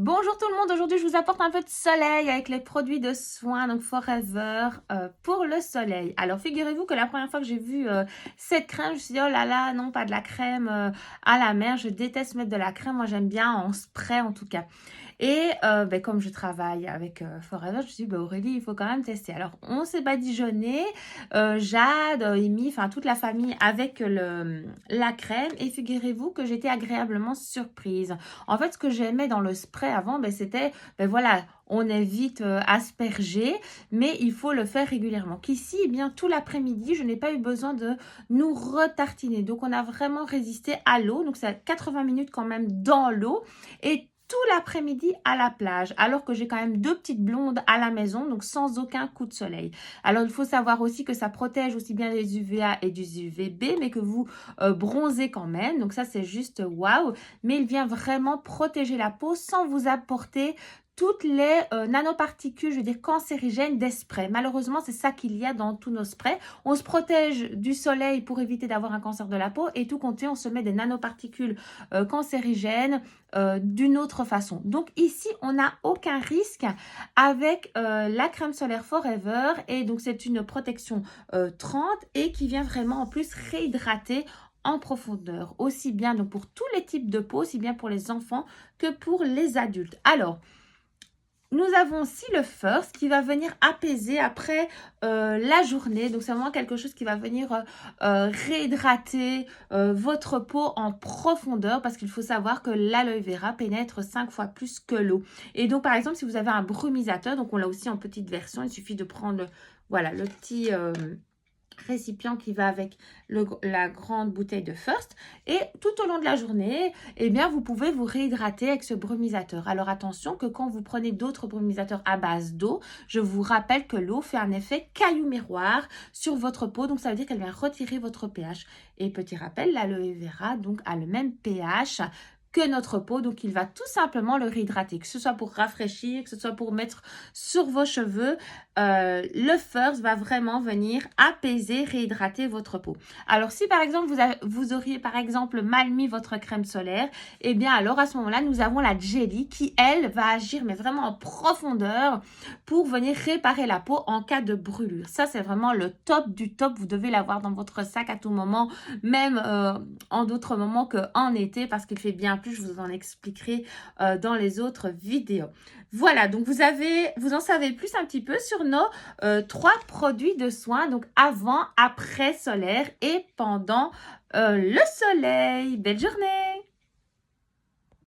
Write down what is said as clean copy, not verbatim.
Bonjour tout le monde, aujourd'hui je vous apporte un peu de soleil avec les produits de soins, donc Forever pour le soleil. Alors figurez-vous que la première fois que j'ai vu cette crème, je me suis dit oh là là, non pas de la crème à la mer, je déteste mettre de la crème, moi j'aime bien en spray en tout cas. Et comme je travaille avec Forever, je me suis dit Aurélie, il faut quand même tester. Alors on s'est badigeonné, Jade, Amy, enfin toute la famille avec la crème et figurez-vous que j'étais agréablement surprise. En fait, ce que j'aimais dans le spray avant, c'était, voilà, on est vite aspergé, mais il faut le faire régulièrement. Qu'ici, eh bien, tout l'après-midi, je n'ai pas eu besoin de nous retartiner. Donc, on a vraiment résisté à l'eau. Donc, c'est 80 minutes quand même dans l'eau. Et tout l'après-midi à la plage, alors que j'ai quand même deux petites blondes à la maison, donc sans aucun coup de soleil. Alors, il faut savoir aussi que ça protège aussi bien les UVA et du UVB, mais que vous bronzez quand même. Donc, ça, c'est juste waouh. Mais il vient vraiment protéger la peau sans vous apporter toutes les nanoparticules, je veux dire cancérigènes des sprays. Malheureusement, c'est ça qu'il y a dans tous nos sprays. On se protège du soleil pour éviter d'avoir un cancer de la peau et tout compte fait, on se met des nanoparticules cancérigènes d'une autre façon. Donc ici, on n'a aucun risque avec la crème solaire Forever et donc c'est une protection 30 et qui vient vraiment en plus réhydrater en profondeur, aussi bien donc pour tous les types de peau, aussi bien pour les enfants que pour les adultes. Alors, nous avons aussi le First qui va venir apaiser après la journée. Donc, c'est vraiment quelque chose qui va venir réhydrater votre peau en profondeur parce qu'il faut savoir que l'aloe vera pénètre 5 fois plus que l'eau. Et donc, par exemple, si vous avez un brumisateur, donc on l'a aussi en petite version, il suffit de prendre voilà, le petit récipient qui va avec la grande bouteille de First et tout au long de la journée, eh bien, vous pouvez vous réhydrater avec ce brumisateur. Alors attention que quand vous prenez d'autres brumisateurs à base d'eau, je vous rappelle que l'eau fait un effet caillou miroir sur votre peau, donc ça veut dire qu'elle vient retirer votre pH. Et petit rappel, l'aloe vera donc a le même pH que notre peau, donc il va tout simplement le réhydrater, que ce soit pour rafraîchir, que ce soit pour mettre sur vos cheveux, le First va vraiment venir apaiser, réhydrater votre peau. Alors si par exemple vous auriez par exemple mal mis votre crème solaire, eh bien alors à ce moment-là nous avons la Jelly qui elle va agir mais vraiment en profondeur pour venir réparer la peau en cas de brûlure. Ça c'est vraiment le top du top, vous devez l'avoir dans votre sac à tout moment, même en d'autres moments qu'en été parce qu'il fait bien plus, je vous en expliquerai dans les autres vidéos. Voilà, donc vous en savez plus un petit peu sur nos 3 produits de soins, donc avant, après solaire et pendant le soleil. Belle journée!